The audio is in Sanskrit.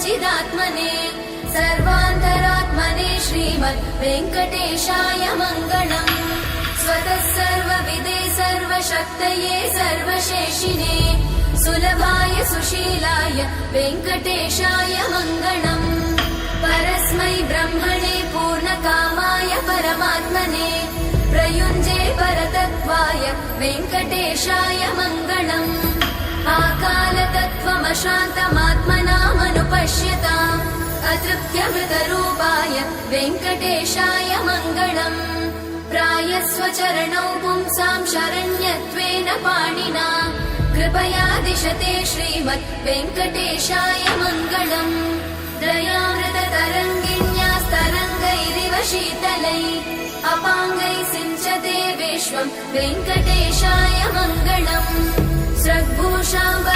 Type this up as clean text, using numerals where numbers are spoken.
चिदात्मने सर्वान्तरात्मने श्रीमद् वेङ्कटेशाय मङ्गलम्। स्वतः सर्वविदे सर्वशक्तये सर्वशेषिने सुलभाय सुशीलाय वेङ्कटेशाय मङ्गलम्। परस्मै ब्रह्मणे पूर्णकामाय परमात्मने प्रयुञ्जे परतत्त्वाय वेङ्कटेशाय मङ्गलम्। आकालतत्त्वमशान्तमात्मनामनुपश्यताम् अतृप्त्यमृतरूपाय वेङ्कटेशाय मङ्गलम्। प्रायस्वचरणौ पुंसां शरण्यत्वेन पाणिना कृपया दिशते श्रीमद् वेङ्कटेशाय मङ्गलम्। दयामृततरङ्गिण्यास्तरङ्गैरिव शीतलै अपाङ्गै सिञ्चते विश्वं वेङ्कटेशाय मङ्गलम्। स्रग्भूषां